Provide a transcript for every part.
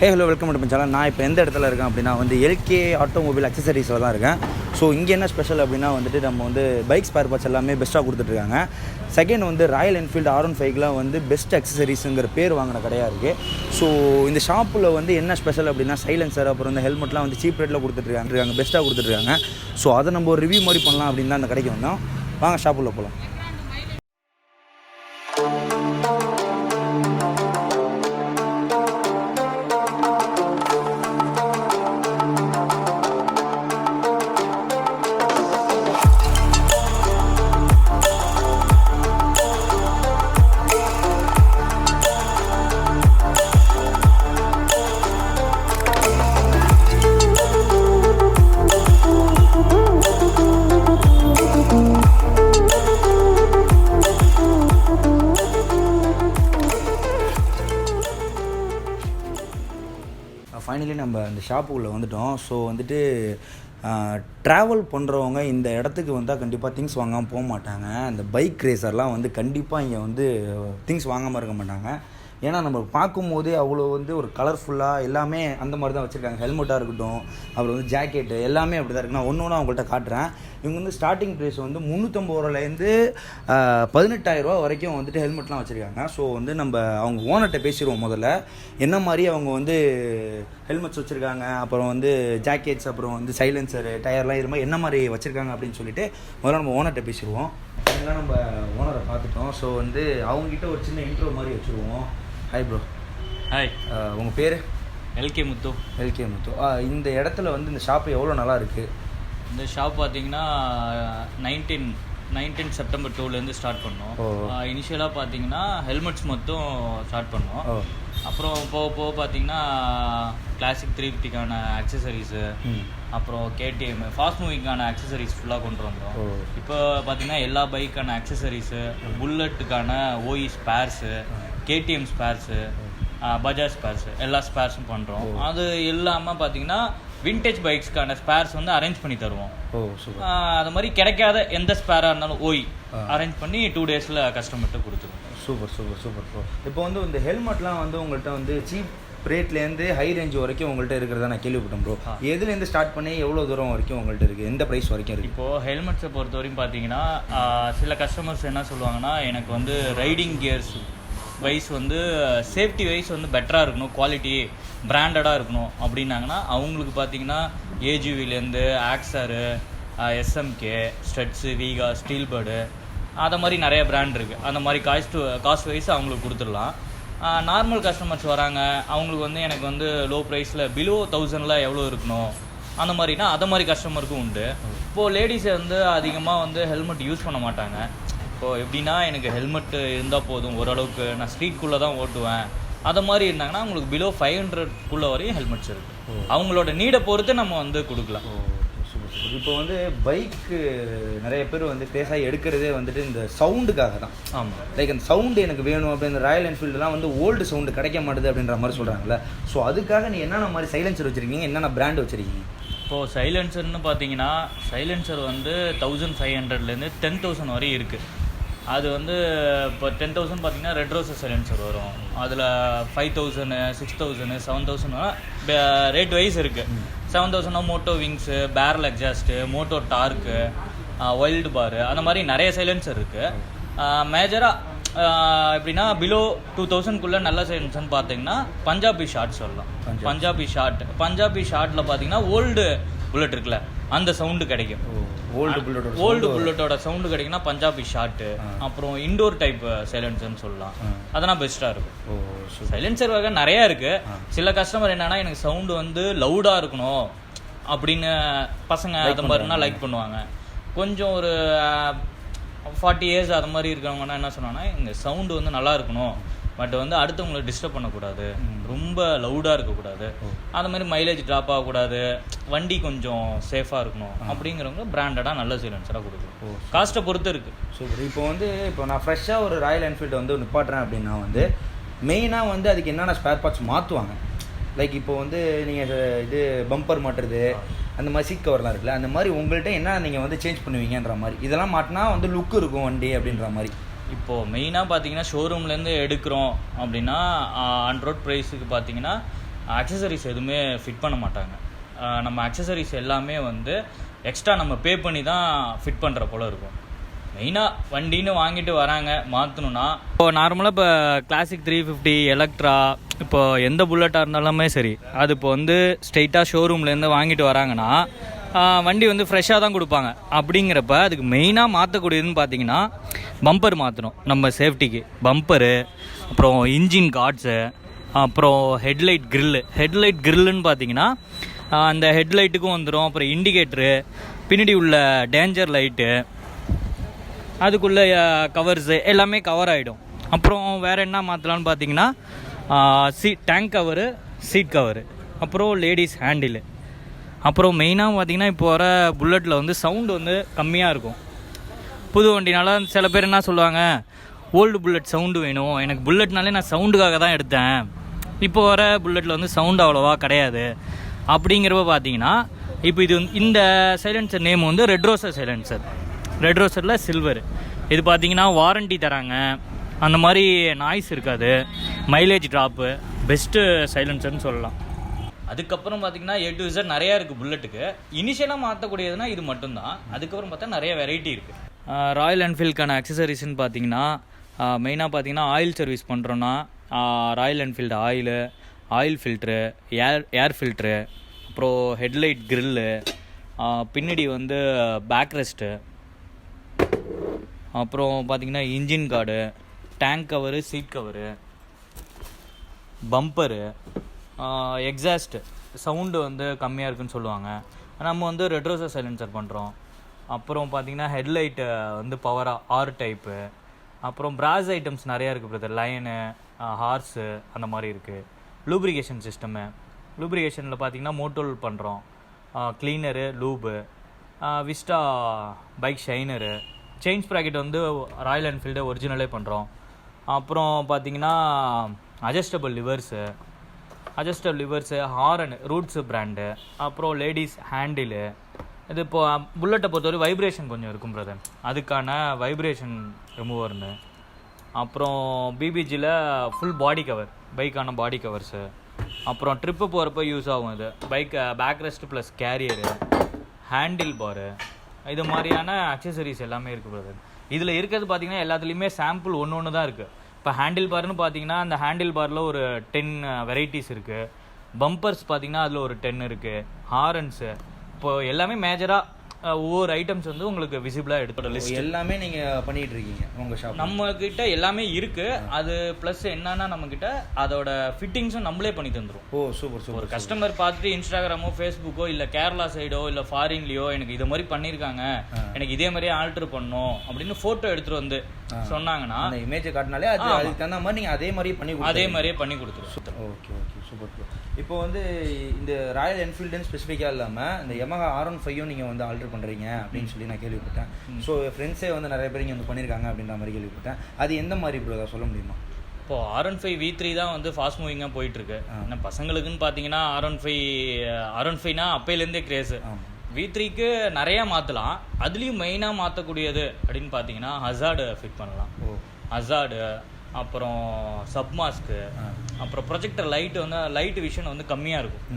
Hello welcome to channel. நான் இப்போ எந்த இடத்துல இருக்கேன் அப்படின்னா எல்கே ஆட்டோமொபைல் அக்சசரிஸில் தான் இருக்கேன். ஸோ இங்கே என்ன ஸ்பெஷல் அப்படின்னா நம்ம பைக் ஸ்பேர் பார்ட்ஸ் எல்லாமே பெஸ்ட்டாக கொடுத்துட்ருக்காங்க. செகண்ட் ராயல் என்ஃபீல்டு R15லாம் பெஸ்ட் அக்சசரிஸுங்கிற பேர் வாங்கின கடையாக இருக்குது. ஸோ இந்த ஷாப்பில் என்ன ஸ்பெஷல் அப்படின்னா சைலன்சர் அப்புறம் ஹெல்மெட்லாம் சீப் ரேட்டில் கொடுத்துட்ருக்காங்க, பெஸ்ட்டாக கொடுத்துட்ருக்காங்க. ஸோ அதை நம்ம ஒரு ரிவ்யூ மாதிரி பண்ணலாம் அப்படின்னு தான் அந்த கடைக்கு வந்தோம். வாங்க ஷாப்புள்ள போகலாம். ஃபைனலி நம்ம இந்த ஷாப்புக்குள்ளே வந்துட்டோம். ஸோ ட்ராவல் பண்ணுறவங்க இந்த இடத்துக்கு வந்தால் கண்டிப்பாக திங்ஸ் வாங்காமல் போக மாட்டாங்க. அந்த பைக் ரேசர்லாம் கண்டிப்பாக இங்கே திங்ஸ் வாங்காமல் இருக்க மாட்டாங்க. ஏன்னா நம்ம பார்க்கும்போதே அவ்வளோ ஒரு கலர்ஃபுல்லாக எல்லாமே அந்த மாதிரி தான் வச்சுருக்காங்க. ஹெல்மெட்டாக இருக்கட்டும், அப்புறம் ஜாக்கெட்டு எல்லாமே அப்படி தான் இருக்குது. நான் ஒன்று அவங்கள்ட்ட காட்டுறேன். இவங்க ஸ்டார்டிங் ப்ரைஸ் 350 ரூபாலேருந்து 18,000 ரூபா வரைக்கும் ஹெல்மெட்லாம் வச்சுருக்காங்க. ஸோ நம்ம அவங்க ஓனர்கிட்ட பேசிடுவோம். முதல்ல என்ன மாதிரி அவங்க ஹெல்மெட்ஸ் வச்சுருக்காங்க, அப்புறம் ஜாக்கெட்ஸ், அப்புறம் சைலன்சரு, டயர்லாம் இது மாதிரி என்ன மாதிரி வச்சுருக்காங்க அப்படின்னு சொல்லிட்டு முதல்ல நம்ம ஓனர்கிட்ட பேசிடுவோம். அதெல்லாம் நம்ம ஓனரை பார்த்துட்டோம். ஸோ அவங்ககிட்ட ஒரு சின்ன இன்ட்ரோ மாதிரி வச்சுருவோம். Hi bro. ஹாய். உங்கள் பேர்? எல்கே முத்து. இந்த இடத்துல இந்த ஷாப்பு எவ்வளோ நல்லா இருக்குது? இந்த ஷாப் பார்த்தீங்கன்னா 19 செப்டம்பர் 2லேருந்து ஸ்டார்ட் பண்ணோம். இனிஷியலாக பார்த்தீங்கன்னா ஹெல்மெட்ஸ் மட்டும் ஸ்டார்ட் பண்ணோம். அப்புறம் போக போக பார்த்தீங்கன்னா கிளாசிக் 350க்கான அக்சசரிஸு, அப்புறம் கேடிஎம் ஃபாஸ்ட் மூவிங்கான அக்சசரிஸ் ஃபுல்லாக கொண்டு வந்தோம். இப்போ பார்த்தீங்கன்னா எல்லா பைக்கான அக்சசரிஸு, புல்லட்டுக்கான OE spares, KTM spares, Bajaj spares, எல்லா ஸ்பேர்ஸும் பண்ணுறோம். அது இல்லாமல் பார்த்தீங்கன்னா விண்டேஜ் பைக்ஸ்க்கான ஸ்பேர்ஸ் அரேஞ்ச் பண்ணி தருவோம். அது மாதிரி கிடைக்காத எந்த ஸ்பேராக இருந்தாலும் ஓய் அரேஞ்ச் பண்ணி 2 டேஸில் கஸ்டமர்கிட்ட கொடுத்துருவோம். Super bro. இப்போ இந்த ஹெல்மெட்லாம் உங்கள்கிட்ட சீப் ரேட்லேருந்து ஹை ரேஞ்ச் வரைக்கும் உங்கள்கிட்ட இருக்கிறதா நான் கேள்விப்பட்டேன் ப்ரோ. எதுலேருந்து ஸ்டார்ட் பண்ணி எவ்வளோ தூரம் வரைக்கும் உங்கள்கிட்ட இருக்குது, எந்த ப்ரைஸ் வரைக்கும் இருக்குது? இப்போது ஹெல்மெட்ஸை பொறுத்த வரைக்கும் பார்த்தீங்கன்னா சில கஸ்டமர்ஸ் என்ன சொல்லுவாங்கன்னா, எனக்கு riding gears wise safety wise பெட்டராக இருக்கணும், குவாலிட்டி பிராண்டடாக இருக்கணும் அப்படின்னாங்கன்னா அவங்களுக்கு பார்த்தீங்கன்னா ஏஜிவிலேருந்து ஆக்ஸரு, எஸ்எம்கே, ஸ்ட்ரெட்ஸு, வீகா, ஸ்டீல் பேர்டு, அதை மாதிரி நிறைய பிராண்ட் இருக்குது. அந்த மாதிரி காஸ்ட் வைஸ் அவங்களுக்கு கொடுத்துடலாம். நார்மல் கஸ்டமர்ஸ் வராங்க, அவங்களுக்கு எனக்கு லோ ப்ரைஸில் பிலோ 1000 எவ்வளோ இருக்கணும் அந்த மாதிரினா அதை மாதிரி கஸ்டமருக்கும் உண்டு. இப்போது லேடிஸை அதிகமாக ஹெல்மெட் யூஸ் பண்ண மாட்டாங்க. இப்போது எப்படின்னா எனக்கு ஹெல்மெட்டு இருந்தால் போதும், ஓரளவுக்கு நான் ஸ்ட்ரீட்குள்ளே தான் ஓட்டுவேன், அதை மாதிரி இருந்தாங்கன்னா அவங்களுக்கு பிலோ 500 வரையும் ஹெல்மெட்ஸ் இருக்குது. அவங்களோட நீடை பொறுத்து நம்ம கொடுக்கலாம். இப்போ பைக்கு நிறைய பேர் பேசாக எடுக்கிறதே இந்த சவுண்டுக்காக தான். ஆமாம், லைக் அந்த சவுண்டு எனக்கு வேணும் அப்படி. இந்த ராயல் என்ஃபீல்டுலாம் ஓல்டு சவுண்டு கிடைக்க மாட்டுது அப்படின்ற மாதிரி சொல்கிறாங்கல்ல. ஸோ அதுக்காக நீ என்னென்ன மாதிரி சைலன்சர் வச்சுருக்கீங்க, என்னென்ன பிராண்ட் வச்சுருக்கீங்க? இப்போது சைலன்சர்னு பார்த்தீங்கன்னா சைலன்சர் 1500லேருந்து 10,000 வரையும் இருக்குது. அது இப்போ 10,000 பார்த்தீங்கன்னா ரெட் ரோசஸ் சைலன்சர் வரும். அதில் 5,000, 6,000, 7,000 ரேட் வைஸ் இருக்குது. 7,000 Moto Wings, barrel exhaust, Moto Torque, Wild Boar, அந்த மாதிரி நிறைய சைலன்சர் இருக்குது. மேஜராக எப்படின்னா பிலோ 2,000 நல்ல சைலன்சர்னு பார்த்தீங்கன்னா பஞ்சாபி ஷார்ட் சொல்லலாம். பஞ்சாபி ஷார்ட்டில் பார்த்தீங்கன்னா ஓல்டு புல்லட் இருக்குல்ல, அந்த சவுண்டு கிடைக்கும். ஓல்டு புல்லட்டோட சவுண்டு கிடைக்குன்னா பஞ்சாபி ஷார்ட்டு. அப்புறம் இண்டோர் டைப் சைலன்சர்னு சொல்லலாம், அதெல்லாம் பெஸ்ட்டாக இருக்கும். சைலன்சர் வகை நிறையா இருக்குது. சில கஸ்டமர் என்னன்னா எனக்கு சவுண்டு லவுடாக இருக்கணும் அப்படின்னு பசங்க அது மாதிரினா லைக் பண்ணுவாங்க. கொஞ்சம் ஒரு 40 இயர்ஸ் அது மாதிரி இருக்கிறவங்கன்னா என்ன சொன்னாங்கன்னா இங்கே சவுண்டு நல்லா இருக்கணும், பட் அடுத்தவங்களை டிஸ்டர்ப் பண்ணக்கூடாது, ரொம்ப லவுடாக இருக்கக்கூடாது, அது மாதிரி மைலேஜ் ட்ராப் ஆகக்கூடாது, வண்டி கொஞ்சம் சேஃபாக இருக்கணும் அப்படிங்கிறவங்க பிராண்டடாக நல்ல சைலன்சராக கொடுக்கும். காஸ்ட்டை பொறுத்து இருக்குது. சூப்பர். இப்போ நான் ஃப்ரெஷ்ஷாக ஒரு ராயல் என்ஃபீல்டு நிப்பாட்டுறேன் அப்படின்னா மெயினாக அதுக்கு என்னென்ன ஸ்பேர் பார்ட்ஸ் மாற்றுவாங்க? லைக் இப்போ நீங்கள் இது பம்பர் மாட்டுறது, அந்த மாதிரி சீட் கவர்லாம் இருக்குல்ல, அந்த மாதிரி உங்கள்கிட்ட என்ன நீங்கள் சேஞ்ச் பண்ணுவீங்கன்ற மாதிரி, இதெல்லாம் மாட்டினா லுக்கு இருக்கும் வண்டி அப்படின்ற மாதிரி. இப்போது மெயினாக பார்த்தீங்கன்னா ஷோரூம்லேருந்து எடுக்கிறோம் அப்படின்னா ஆன் ரோட் ப்ரைஸுக்கு பார்த்தீங்கன்னா அக்சசரிஸ் எதுவுமே ஃபிட் பண்ண மாட்டாங்க. நம்ம அக்சசரிஸ் எல்லாமே வந்து எக்ஸ்ட்ரா நம்ம பே பண்ணி தான் ஃபிட் பண்ணுற போல் இருக்கும். மெயினாக வண்டின்னு வாங்கிட்டு வராங்க மாற்றணுன்னா, இப்போது நார்மலாக இப்போ கிளாசிக் 350 எலக்ட்ரா இப்போ எந்த புல்லட்டாக இருந்தாலுமே சரி, அது இப்போ வந்து ஸ்ட்ரெயிட்டாக ஷோரூம்லேருந்து வாங்கிட்டு வராங்கன்னா வண்டி வந்து ஃப்ரெஷ்ஷாக தான் கொடுப்பாங்க. அப்படிங்கிறப்ப அதுக்கு மெயினாக மாற்றக்கூடியதுன்னு பார்த்தீங்கன்னா பம்பர் மாற்றணும். நம்ம சேஃப்டிக்கு பம்பரு, அப்புறம் இன்ஜின் கார்ட்ஸு, அப்புறம் ஹெட்லைட் கிரில்லுன்னு பார்த்தீங்கன்னா அந்த ஹெட்லைட்டுக்கும் வந்துடும். அப்புறம் இண்டிகேட்ரு, பின்னாடி உள்ள டேஞ்சர் லைட்டு, அதுக்குள்ளே கவர்ஸு எல்லாமே கவர் ஆகிடும். அப்புறம் வேறு என்ன மாற்றலான்னு பார்த்தீங்கன்னா டேங்க் கவரு, சீட் கவரு, அப்புறம் லேடிஸ் ஹேண்டிலு. அப்புறம் மெயினாக பார்த்தீங்கன்னா இப்போ வர புல்லட்டில் வந்து சவுண்டு வந்து கம்மியாக இருக்கும். புது வண்டினால சில பேர் என்ன சொல்லுவாங்க, ஓல்டு புல்லட் சவுண்டு வேணும், எனக்கு புல்லட்னாலே நான் சவுண்டுக்காக தான் எடுத்தேன், இப்போ வர புல்லட்டில் வந்து சவுண்டு அவ்வளோவா கிடையாது. அப்படிங்கிறப்ப பார்த்தீங்கன்னா இப்போ இது இந்த சைலன்சர் நேம் வந்து ரெட் ரோசரில் சில்வர். இது பார்த்தீங்கன்னா வாரண்டி தராங்க, அந்த மாதிரி நாய்ஸ் இருக்காது, மைலேஜ் ட்ராப்பு, பெஸ்ட்டு சைலன்சர்னு சொல்லலாம். அதுக்கப்புறம் பார்த்தீங்கன்னா A to Z நிறையா இருக்குது புல்லட்டுக்கு. இனிஷியலாக மாற்றக்கூடியதுன்னா இது மட்டும்தான். அதுக்கப்புறம் பார்த்தா நிறைய வெரைட்டி இருக்குது. ராயல் என்ஃபீல்டுக்கான அக்சசரிஸ்ன்னு பார்த்தீங்கன்னா மெயினாக பார்த்தீங்கன்னா ஆயில் சர்வீஸ் பண்ணுறோன்னா Royal Enfield oil filter, air filter, அப்புறம் ஹெட்லைட் கிரில்லு, பின்னாடி வந்து பேக் ரெஸ்ட்டு, அப்புறம் பார்த்திங்கன்னா engine guard, tank cover, seat cover, bumper, exhaust sound வந்து கம்மியாக இருக்குதுன்னு சொல்லுவாங்க. நம்ம வந்து ரெட்ரோசர் சைலன்சர் பண்ணுறோம். அப்புறம் பார்த்திங்கன்னா ஹெட்லைட்டு வந்து பவராக ஆர் டைப்பு, அப்புறம் பிராஸ் ஐட்டம்ஸ் நிறையா இருக்குது பிரதர், லைனு, ஹார்ஸு அந்த மாதிரி இருக்குது. லூப்ரிகேஷன் சிஸ்டமு, லூப்ரிகேஷனில் பார்த்திங்கன்னா மோட்டோல் பண்ணுறோம், cleaner, lube, Vista bike shiner, chain sprocket வந்து ராயல் என்ஃபீல்டு ஒரிஜினலே பண்ணுறோம். அப்புறம் பார்த்திங்கன்னா adjustable levers, horn Roots brand, அப்புறம் லேடிஸ் ஹேண்டிலு. இது இப்போது புல்லட்டை பொறுத்தவரை வைப்ரேஷன் கொஞ்சம் இருக்கும் பிரதர், அதுக்கான வைப்ரேஷன் ரிமூவர்னு. அப்புறம் பிபிஜியில் ஃபுல் பாடி கவர், பைக்கான பாடி கவர்ஸு. அப்புறம் ட்ரிப்பு போகிறப்ப யூஸ் ஆகும் இது back rest plus carrier, handle bar, இது மாதிரியான அக்சசரிஸ் எல்லாமே இருக்குது பிரதர். இதில் இருக்கிறது பார்த்திங்கன்னா எல்லாத்துலேயுமே சாம்பிள் ஒன்று தான் இருக்குது. இப்போ ஹேண்டில் பார்னு பார்த்தீங்கன்னா அந்த ஹேண்டில் பாரில் ஒரு 10 வெரைட்டிஸ் இருக்குது. பம்பர்ஸ் பார்த்தீங்கன்னா அதில் ஒரு 10 இருக்குது. ஹாரன்ஸு, இப்போது எல்லாமே மேஜராக ஒவ்வொரு ஐட்டம்ஸ் வந்து உங்களுக்கு விசிபிளாக எடுத்துகிற லிஸ்ட் எல்லாமே நீங்கள் பண்ணிகிட்டு இருக்கீங்க உங்கள் ஷாப். நம்மக்கிட்ட எல்லாமே இருக்குது. அது ப்ளஸ் என்னன்னா நம்மக்கிட்ட அதோட ஃபிட்டிங்ஸும் நம்மளே பண்ணி தந்துடும். ஓ சூப்பர். ஒரு கஸ்டமர் பார்த்துட்டு இன்ஸ்டாகிராமோ ஃபேஸ்புக்கோ இல்லை கேரளா சைடோ இல்லை ஃபாரின்லேயோ எனக்கு இது மாதிரி பண்ணியிருக்காங்க, எனக்கு இதே மாதிரியே ஆல்டர் பண்ணணும் அப்படின்னு ஃபோட்டோ எடுத்துகிட்டு வந்து சொன்னாங்கன்னா அந்த இமேஜை காட்டினாலே அதுக்கு தகுந்த மாதிரி நீங்கள் அதே மாதிரியே பண்ணி கொடுத்துருவோம். Okay super. இப்போ வந்து இந்த ராயல் என்ஃபீல்டுன்னு ஸ்பெசிஃபிக்காக இல்லாமல் இந்த Yamaha R15 நீங்கள் வந்து ஆல்டர் பண்ணுறீங்க அப்படின்னு சொல்லி நான் கேள்விப்பட்டேன். ஸோ ஃப்ரெண்ட்ஸே வந்து நிறைய பேர் இங்கே வந்து பண்ணியிருக்காங்க அப்படின்ற மாதிரி கேள்விப்பட்டேன். அது எந்த மாதிரி ப்ரோ சொல்ல முடியுமா? இப்போது R15 V3 தான் வந்து ஃபாஸ்ட் மூவிங்காக போயிட்டுருக்கு. ஆனால் பசங்களுக்குன்னு பார்த்தீங்கன்னா R15னா அப்பையிலேருந்தே கிரேஸு. V3க்கு நிறையா மாற்றலாம். அதுலேயும் மெயினாக மாற்றக்கூடியது அப்படின்னு பார்த்தீங்கன்னா ஹசார்டு ஃபிட் பண்ணலாம். ஹசார்டு, அப்புறம் சப்மாஸ்க்கு, அப்புறம் ப்ரொஜெக்டர் லைட் விஷன் வந்து கம்மியாக இருக்கும்.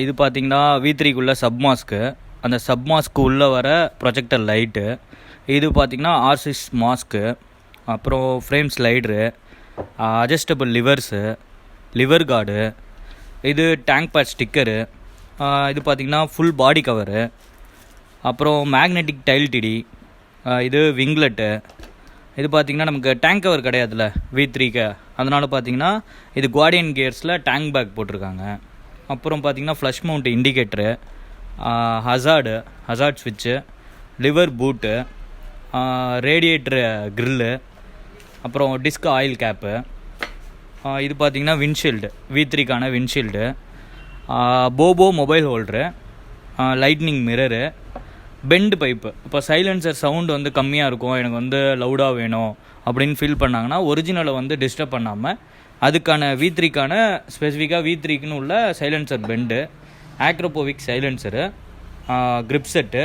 இது பார்த்தீங்கன்னா V3க்குள்ளே சப்மாஸ்க்கு, அந்த சப்மாஸ்க்கு உள்ளே வர ப்ரொஜெக்டர் லைட்டு. இது பார்த்தீங்கன்னா R6 மாஸ்க்கு, அப்புறம் frame slider, adjustable liver card, இது டேங்க் பேட் ஸ்டிக்கரு, இது பார்த்திங்கன்னா ஃபுல் பாடி கவரு, அப்புறம் மேக்னெட்டிக் டைல் டிடி, இது விங்லெட்டு. இது பார்த்திங்கன்னா நமக்கு டேங்க் கவர் கிடையாதுல்ல V3க்கு, அதனால் பார்த்திங்கன்னா இது குவார்டியன் கியர்ஸில் டேங்க் பேக் போட்டிருக்காங்க. அப்புறம் பார்த்திங்கன்னா ஃப்ளஷ் மவுண்ட் இண்டிகேட்டரு, ஹசார்ட் ஸ்விட்சு, லிவர் பூட்டு, ரேடியேட்டரு கிரில்லு, அப்புறம் டிஸ்க் ஆயில் கேப்பு. இது பார்த்திங்கன்னா விண்ட்ஷீல்டு, V3க்கான விண்ட்ஷீல்டு, போபோ mobile holder, lightning mirror, bend pipe. இப்போ சைலன்சர் சவுண்டு வந்து கம்மியாக இருக்கும், எனக்கு வந்து லவுடாக வேணும் அப்படின்னு ஃபீல் பண்ணாங்கன்னா ஒரிஜினலை வந்து டிஸ்டர்ப் பண்ணாமல் அதுக்கான V3க்கான ஸ்பெசிஃபிக்காக V3க்குன்னு உள்ள silencer bend, Akrapovic silencer, grip set.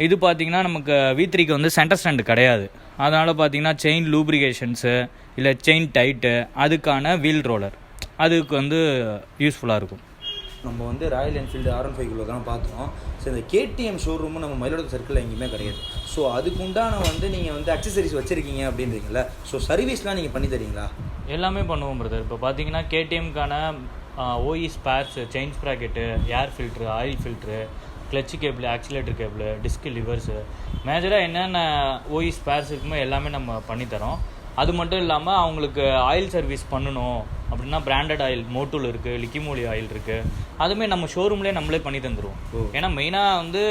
இது பார்த்திங்கன்னா நமக்கு V3க்கு வந்து சென்டர் ஸ்டாண்டு கிடையாது, அதனால் பார்த்திங்கன்னா செயின் லூப்ரிகேஷன்ஸு இல்லை செயின் டைட்டு, அதுக்கான வீல் ரோலர் அதுக்கு வந்து யூஸ்ஃபுல்லாக இருக்கும். நம்ம வந்து ராயல் என்ஃபீல்டு R15 தான் பார்த்தோம். ஸோ இந்த KTM ஷோரூமும் நம்ம மயிலாடுதுறை சர்க்கிளில் எங்கேயுமே கிடையாது. ஸோ அதுக்கு உண்டான வந்து நீங்கள் வந்து அக்சசரிஸ் வச்சுருக்கீங்க அப்படின்றீங்களா? ஸோ சர்வீஸ்லாம் நீங்கள் பண்ணி தரீங்களா? எல்லாமே பண்ணுவோம் பிரதர். இப்போ பார்த்தீங்கன்னா KTMக்கான OE spares, chain sprocket, air filter, oil filter, clutch cable, accelerator cable, disc levers, மேஜராக என்னென்ன OE ஸ்பேர்ஸ் இருக்குமோ எல்லாமே நம்ம பண்ணித்தரோம். அது மட்டும் இல்லாமல் அவங்களுக்கு ஆயில் சர்வீஸ் பண்ணணும் அப்படின்னா பிராண்டட் ஆயில் மோட்டூல் இருக்குது, லிக்கிமோலி ஆயில் இருக்குது, அதுவுமே நம்ம ஷோரூம்லேயே நம்மளே பண்ணி தந்துடுவோம். ஏன்னா மெயினாக வந்து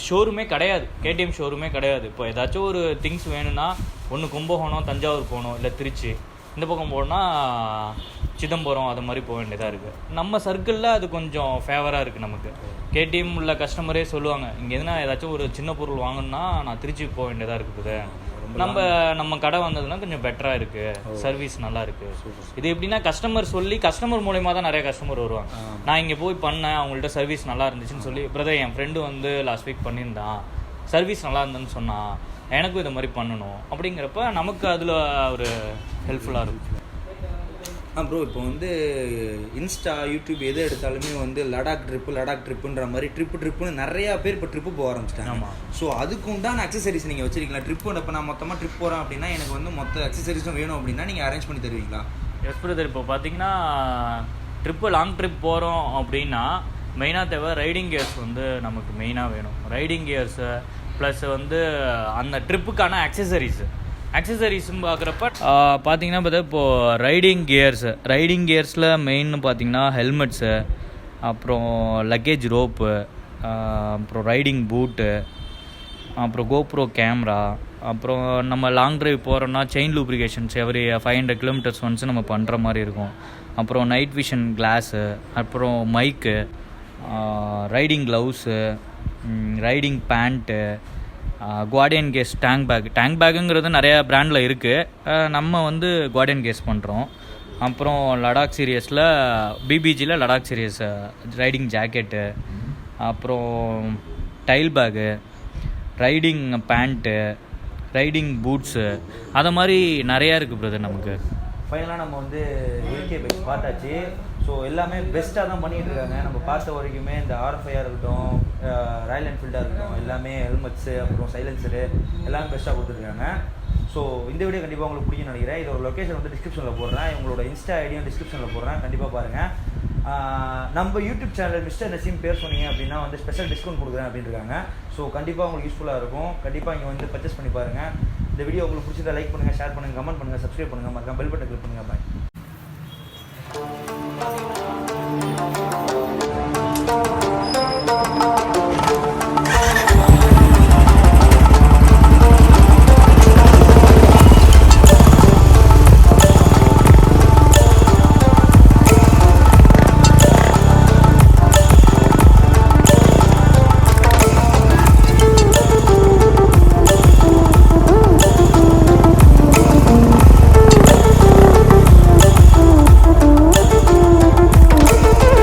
ஷோரூமே கிடையாது, KTM ஷோரூமே கிடையாது. இப்போ ஏதாச்சும் ஒரு திங்ஸ் வேணும்னா ஒன்று கும்பகோணம், தஞ்சாவூர் போகணும், இல்லை திருச்சி, இந்த பக்கம் போனால் சிதம்பரம், அது மாதிரி போக வேண்டியதாக இருக்குது. நம்ம சர்க்கிளில் அது கொஞ்சம் ஃபேவராக இருக்குது நமக்கு. KTM உள்ள கஸ்டமரே சொல்லுவாங்க, இங்கே எதுனா ஏதாச்சும் ஒரு சின்ன பொருள் வாங்கணுன்னா நான் திருச்சிக்கு போக வேண்டியதாக இருக்குது, நம்ம கடை வந்ததுன்னா கொஞ்சம் பெட்டராக இருக்குது, சர்வீஸ் நல்லா இருக்குது. இது எப்படின்னா கஸ்டமர் மூலயமா தான் நிறைய கஸ்டமர் வருவாங்க. நான் இங்கே போய் பண்ணேன், அவங்கள்ட்ட சர்வீஸ் நல்லா இருந்துச்சுன்னு சொல்லி, பிரதர் என் ஃப்ரெண்டு வந்து லாஸ்ட் வீக் பண்ணியிருந்தான், சர்வீஸ் நல்லா இருந்ததுன்னு சொன்னான், எனக்கும் இது மாதிரி பண்ணணும் அப்படிங்கிறப்ப நமக்கு அதில் ஒரு ஹெல்ப்ஃபுல்லாக இருக்கும். ப்ரோ இப்போ வந்து இன்ஸ்டா, யூடியூப் எது எடுத்தாலுமே வந்து லடாக் ட்ரிப்புன்ற மாதிரி ட்ரிப்புன்னு நிறையா பேர் இப்போ ட்ரிப்பு போக ஆரம்பிச்சிட்டாங்க. ஆமாம். ஸோ அதுக்கு உண்டான அக்சசரிஸ் நீங்கள் வச்சுருக்கீங்களா? ட்ரிப்பு இப்போ நான் மொத்தமாக ட்ரிப் போகிறேன் அப்படின்னா எனக்கு வந்து மொத்த அக்சசரிஸும் வேணும் அப்படின்னா நீங்கள் அரேஞ்ச் பண்ணி தருவீங்களா? Yes brother. இப்போ பார்த்தீங்கன்னா லாங் ட்ரிப் போகிறோம் அப்படின்னா மெயினாக தேவை ரைடிங் கியர்ஸ் வந்து நமக்கு மெயினாக வேணும். ரைடிங் கியர்ஸு ப்ளஸ் வந்து அந்த ட்ரிப்புக்கான அக்சசரிஸ்ன்னு பார்க்குறப்ப பார்த்தீங்கன்னா பார்த்தா இப்போது ரைடிங் கியர்ஸில் மெயின்னு பார்த்தீங்கன்னா ஹெல்மெட்ஸு, அப்புறம் லக்கேஜ் ரோப்பு, அப்புறம் ரைடிங் பூட்டு, அப்புறம் கோப்ரோ கேமரா, அப்புறம் நம்ம லாங் ட்ரைவ் போகிறோன்னா chain lubrications every 500 kilometers once நம்ம பண்ணுற மாதிரி இருக்கும். அப்புறம் நைட் விஷன் கிளாஸு, அப்புறம் mic, riding gloves, riding pant, Guardian case, tank பேக்குங்கிறது நிறையா பிராண்டில் இருக்குது. நம்ம வந்து குவார்டியன் கேஸ் பண்ணுறோம். அப்புறம் லடாக் சீரியஸில் பிபிஜியில் லடாக் சீரியஸ் ரைடிங் ஜாக்கெட்டு, அப்புறம் tail bag, riding pant, riding boots, அதை மாதிரி நிறையா இருக்குது பிரதர் நமக்கு. ஃபைனலாக நம்ம வந்து AK பைக்ஸ் பார்த்தாச்சு. ஸோ எல்லாமே பெஸ்ட்டாக தான் பண்ணிகிட்டு இருக்காங்க. நம்ம பார்த்த வரைக்குமே இந்த R5 இருக்கட்டும், ராயல் என்ஃபீல்டாக இருக்கட்டும், எல்லாமே ஹெல்மெட்ஸு, அப்புறம் சைலன்சரு எல்லாமே பெஸ்ட்டாக கொடுத்துருக்காங்க. ஸோ இந்த வீடியோ கண்டிப்பாக உங்களுக்கு பிடிக்கும்னு நினைக்கிறேன். இதோட லொக்கேஷன் வந்து டிஸ்கிரிப்ஷனில் போடுறேன், உங்களோட இன்ஸ்டா ஐடியும் டிஸ்கிரிப்ஷனில் போடுறேன், கண்டிப்பாக பாருங்கள். நம்ம யூடியூப் சேனல் Mr.nasim பேர் சொன்னீங்க அப்படின்னா வந்து ஸ்பெஷல் டிஸ்கவுண்ட் கொடுக்குறேன் அப்படின்னு இருக்காங்க. ஸோ கண்டிப்பாக உங்களுக்கு யூஸ்ஃபுல்லாக இருக்கும். கண்டிப்பாக இங்கே வந்து பர்ச்சேஸ் பண்ணி பாருங்கள். இந்த வீடியோ உங்களுக்கு பிடிச்சதை லைக் பண்ணுங்கள், ஷேர் பண்ணுங்கள், கமெண்ட் பண்ணுங்கள், சப்ஸ்கிரைப் பண்ணுங்கள், மறக்காம பெல் பட்டன் கிளிக் பண்ணுங்கள். பாய்.